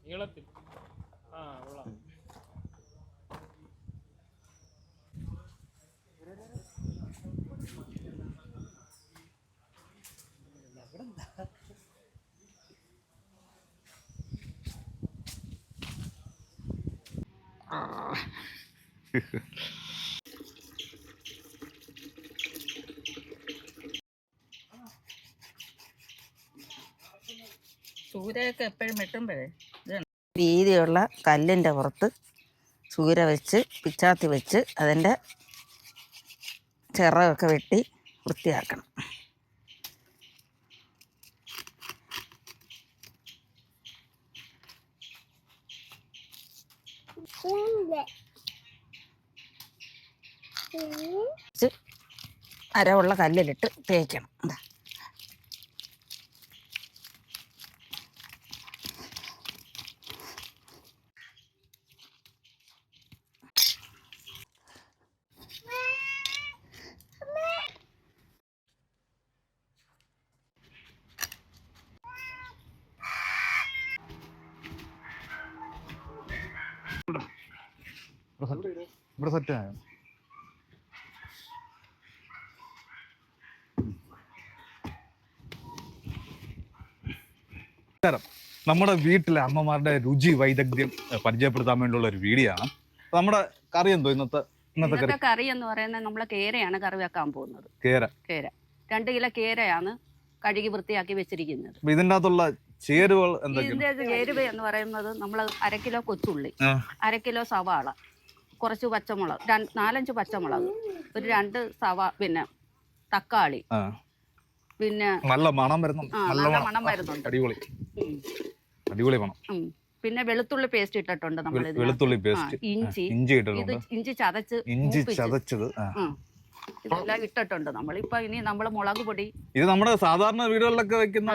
നീളത്തിൽ കൊള്ളാം. ചൂരയൊക്കെ എപ്പോഴും വെട്ടുമ്പോഴേ വീതിയുള്ള കല്ലിൻ്റെ പുറത്ത് ചൂര വെച്ച് പിച്ചാത്തി വെച്ച് അതിൻ്റെ ചിറകൊക്കെ വെട്ടി വൃത്തിയാക്കണം. അരവുള്ള കല്ലിലിട്ട് തേക്കണം. ഇവിടെ സെറ്റായോ? നമ്മുടെ വീട്ടിലെ അമ്മമാരുടെ രുചി വൈദഗ്ധ്യം പരിചയപ്പെടുത്താൻ വേണ്ടിയുള്ള ഒരു വീഡിയോ ആണ്. നമ്മുടെ കറി എന്തോ ഇന്നത്തെ കറി എന്ന് പറയുന്നത് നമ്മളെ കേരയാണ് കറി വെക്കാൻ പോകുന്നത്. കേര 2 കിലോ കേരയാണ് കഴുകി വൃത്തിയാക്കി വെച്ചിരിക്കുന്നത്. ഇതിൻ്റെ അകത്തുള്ള ചേരുവകൾ ഇതിന്റെ ചേരുവ എന്ന് പറയുന്നത് നമ്മൾ 1/2 കിലോ കൊച്ചുള്ളി, 1/2 കിലോ സവാള, കുറച്ച് പച്ചമുളക്, 4-5 പച്ചമുളക്, ഒരു 2 പിന്നെ തക്കാളി, പിന്നെ നല്ല മണം വരുന്നുണ്ട്. അടിപൊളി അടിപൊളി മണം. പിന്നെ വെളുത്തുള്ളി പേസ്റ്റ് ഇട്ടിട്ടുണ്ട് നമ്മൾ. വെളുത്തുള്ളി പേസ്റ്റ്, ഇഞ്ചി ചതച്ചത് ഇതെല്ലാം ഇട്ടിട്ടുണ്ട് നമ്മൾ. ഇപ്പൊ ഇനി നമ്മൾ മുളക് പൊടി, ഇത് നമ്മുടെ സാധാരണ വീടുകളിലൊക്കെ വെക്കുന്ന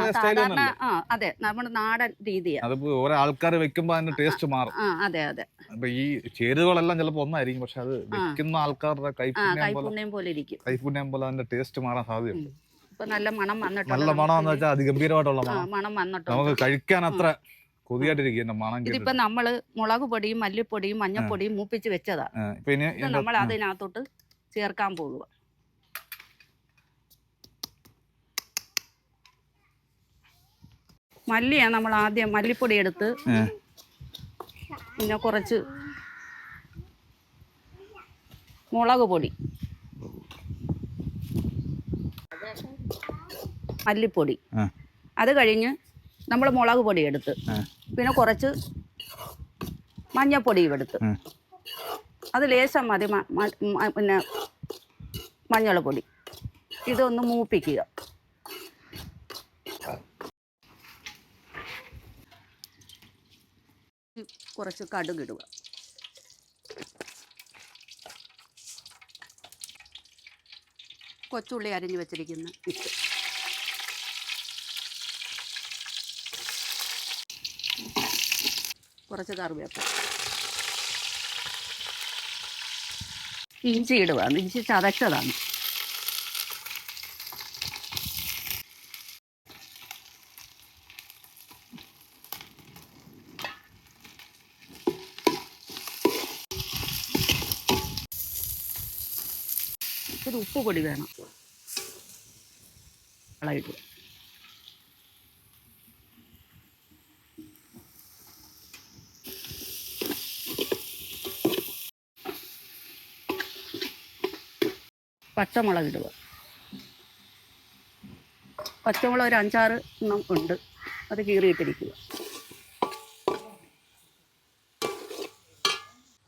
അതെ, നമ്മുടെ നാടൻ രീതിയാണ്. അത് ഓരോ ആൾക്കാർ വെക്കുമ്പോ അതിന്റെ ടേസ്റ്റ് മാറും. അതെ അതെ. അപ്പൊ ഈ ചേരുവകളെല്ലാം ചിലപ്പോ ഒന്നായിരിക്കും, പക്ഷെ അത് വെക്കുന്ന ആൾക്കാരുടെ കൈപുണ്യം പോലെ ഇരിക്കും. കൈപുണ്യം പോലെ അതിന്റെ ടേസ്റ്റ് മാറാൻ സാധ്യതയുണ്ട്. ഇപ്പൊ നല്ല മണം വന്നിട്ടുണ്ട്. നല്ല മണം എന്ന് വെച്ചാൽ അതിഗംഭീരമായിട്ടുള്ള മണം വന്നിട്ടുണ്ട്. നമുക്ക് കഴിക്കാൻ അത്ര കൊതിയായിട്ടിരിക്കും മണം. ഇതിപ്പോ നമ്മള് മുളക് പൊടിയും മല്ലിപ്പൊടിയും മഞ്ഞപ്പൊടിയും മൂപ്പിച്ച് വെച്ചതാ. നമ്മൾ അതിനകത്തോട്ട് ചേർക്കാൻ പോകുക. മല്ലിയാണ് നമ്മൾ ആദ്യം മല്ലിപ്പൊടി എടുത്ത്, പിന്നെ കുറച്ച് മുളക് പൊടി, മല്ലിപ്പൊടി, അത് കഴിഞ്ഞ് നമ്മൾ മുളക് പൊടി എടുത്ത്, പിന്നെ കുറച്ച് മഞ്ഞപ്പൊടിയും എടുത്ത്, അത് ലേശം മതി. പിന്നെ മഞ്ഞൾ പൊടി, ഇതൊന്ന് മൂപ്പിക്കുക. കുറച്ച് കടുകിടുക. കൊച്ചുള്ളി അരിഞ്ഞു വെച്ചിരിക്കുന്ന ഇട്ട്, കുറച്ച് കറിവേപ്പില, ഇഞ്ചി ഇടുക. ഇഞ്ചി ചതച്ചതാണ്. ഒരു ഉപ്പ് പൊടി വേണം. ഇടുക. പച്ചമുളക് ഇടുക. പച്ചമുളക് ഒരു 5-6 എണ്ണം ഉണ്ട്, അത് കീറിയിട്ടിരിക്കുക.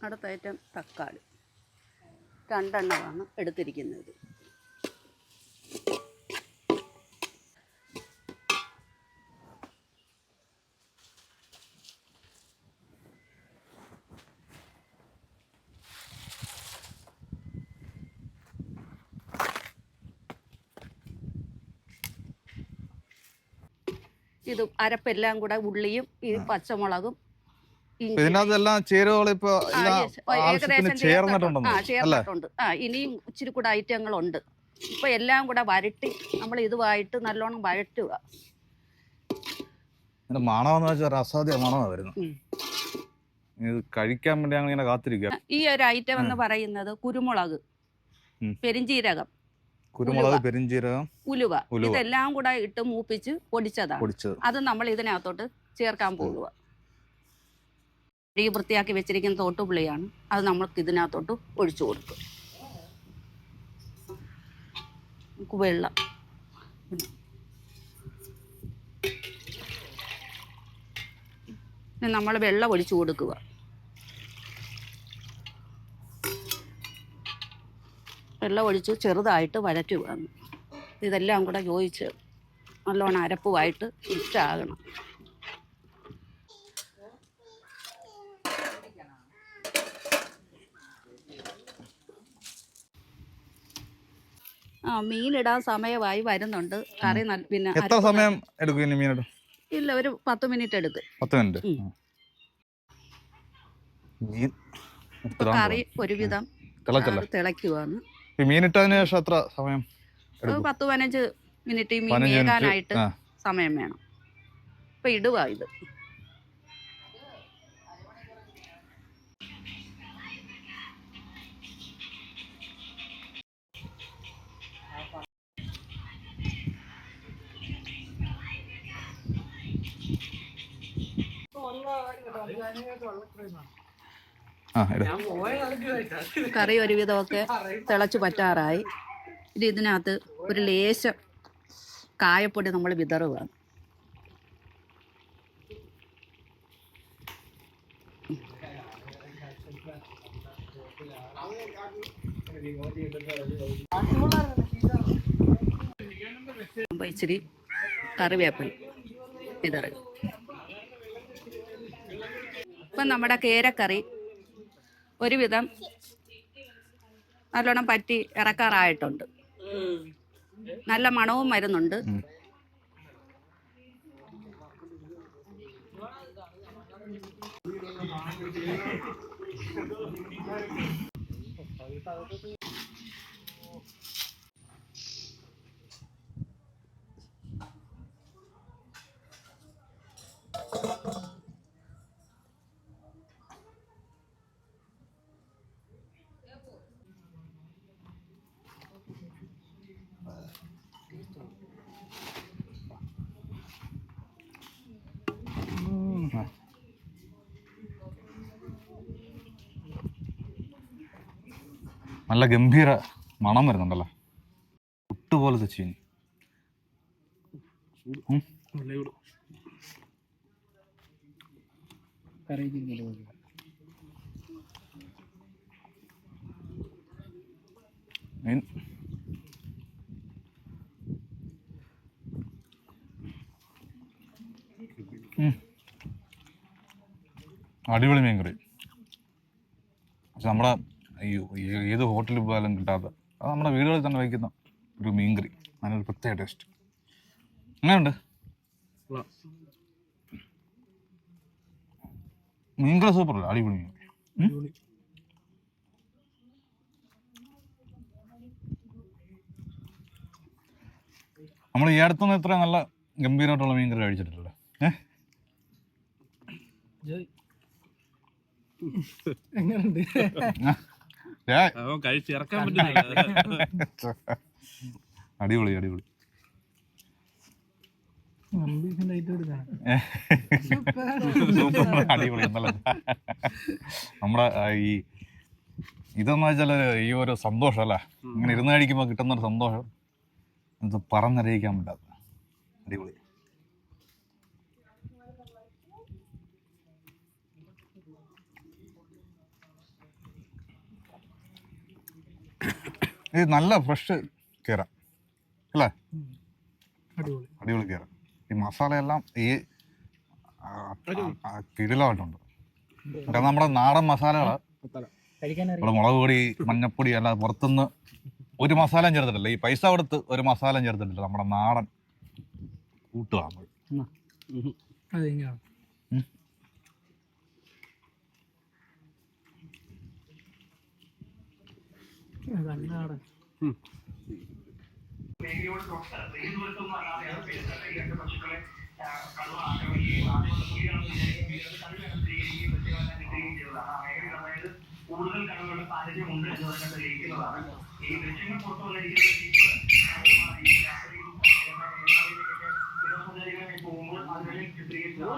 അടുത്ത ഐറ്റം തക്കാളി 2 എണ്ണമാണ് എടുത്തിരിക്കുന്നത്. ഇത് അരപ്പെല്ലാം കൂടെ ഉള്ളിയും ഈ പച്ചമുളകും ചേർന്നിട്ടുണ്ട്. ഇനിയും ഇച്ചിരി കൂടെ ഐറ്റങ്ങളുണ്ട്. ഇപ്പൊ എല്ലാം കൂടെ വരട്ടി നമ്മൾ ഇതുമായിട്ട് നല്ലോണം വഴറ്റുക. ഇതിന്റെ മണമെന്ന് വെച്ചാൽ ഒരു അസാധ്യ മണമാണ് വരുന്നത്. ഇത് കഴിക്കാൻ വേണ്ടി ഞങ്ങൾ ഇങ്ങനെ കാത്തിരിക്കുക. ഈ ഒരു ഐറ്റം എന്ന് പറയുന്നത് കുരുമുളക്, പെരിഞ്ചീരകം, കുരുമുളക്, പെരിഞ്ചീരകം, ഉലുവ, ഇതെല്ലാം കൂടെ ഇട്ട് മൂപ്പിച്ച് പൊടിച്ചതാണ്. അത് നമ്മൾ ഇതിനകത്തോട്ട് ചേർക്കാൻ പോകുക. ഈ വൃത്തിയാക്കി വെച്ചിരിക്കുന്ന തോട്ടുപുളിയാണ്. അത് നമ്മൾക്ക് ഇതിനകത്തോട്ട് ഒഴിച്ചു കൊടുക്കും. വെള്ളം നമ്മൾ വെള്ളം ഒഴിച്ചു കൊടുക്കുക. വെള്ളം ഒഴിച്ച് ചെറുതായിട്ട് വഴറ്റുക. ഇതെല്ലാം കൂടെ യോജിച്ച് നല്ലോണം അരപ്പുമായിട്ട് മിക്സ് ആകണം. മീനിടാൻ സമയമായി വരുന്നുണ്ട്. കറി പിന്നെ എത്ര സമയം എടുക്കും മീനിടാൻ? ഇല്ല, ഒരു 10 മിനിറ്റ് എടുക്കും. 10 മിനിറ്റ്. കറി ഒരുവിധം തിളയ്ക്കുവാണ്. മീനിട്ടതിന് ശേഷം എത്ര സമയം? 10-15 മിനിറ്റ് മീൻ വേകാനായിട്ട് സമയം വേണം. ഇപ്പൊ ഇടുക ഇത്. കറി ഒരുവിധമൊക്കെ തിളച്ച് പറ്റാറായി. ഇതിനകത്ത് ഒരു ലേശം കായപ്പൊടി നമ്മൾ വിതറുക. ഇച്ചിരി കറിവേപ്പില വിതറുക. ഇപ്പം നമ്മുടെ കേരക്കറി ഒരുവിധം നല്ലോണം പറ്റി ഇറക്കാറായിട്ടുണ്ട്. നല്ല മണവും വരുന്നുണ്ട്. നല്ല ഗംഭീര മണം വരുന്നുണ്ടല്ലോ. പുട്ടുപോലത്തെ ചീനി. അടിപൊളി മീൻകറി. പക്ഷെ നമ്മുടെ ഏത് ഹോട്ടലിൽ പോയാലും കിട്ടാത്ത, അത് നമ്മുടെ വീടുകളിൽ തന്നെ വയ്ക്കുന്ന ഒരു മീൻകറി. അതിനൊരു പ്രത്യേക ടേസ്റ്റ്. അങ്ങനെയുണ്ട് മീൻകറി. സൂപ്പറല്ല, അടിപൊളി മീൻ. നമ്മൾ ഈ അടുത്തൊന്നും ഇത്ര നല്ല ഗംഭീരമായിട്ടുള്ള മീൻകറി കഴിച്ചിട്ടില്ല. അടിപൊളി അടിപൊളി. അടിപൊളി എന്നല്ല, നമ്മുടെ ഈ ഇതെന്ന് വെച്ചാൽ ഈ ഒരു സന്തോഷം അല്ലേ, ഇങ്ങനെ ഇരുന്ന് കഴിക്കുമ്പോൾ കിട്ടുന്നൊരു സന്തോഷം ഇത് പറഞ്ഞറിയിക്കാൻ പറ്റാത്ത അടിപൊളി. ഇത് നല്ല ഫ്രഷ് കേര അല്ലേ, അടിപൊളി കേര. ഈ മസാലയെല്ലാം ഈ കിടിലമായിട്ടുണ്ട്. കാരണം നമ്മുടെ നാടൻ മസാലകള്, ഇവിടെ മുളക് പൊടി, മഞ്ഞപ്പൊടി അല്ലാതെ പുറത്തുനിന്ന് ഒരു മസാലയും ചേർത്തിട്ടില്ല. ഈ പൈസ കൊടുത്ത് ഒരു മസാലയും ചേർത്തിട്ടില്ല. നമ്മുടെ നാടൻ കൂട്ടുകാണ്. കൂടുതൽ കടകളുടെ സാഹചര്യമുണ്ട് എന്ന് തന്നെ തെളിയിക്കുന്നതാണ്. ഈ ദൃശ്യങ്ങൾ പുറത്തു വന്നിരിക്കുന്ന വിനോദസഞ്ചാരികളെ പോകുമ്പോൾ അതിനെ ചിത്രീകരിച്ചത്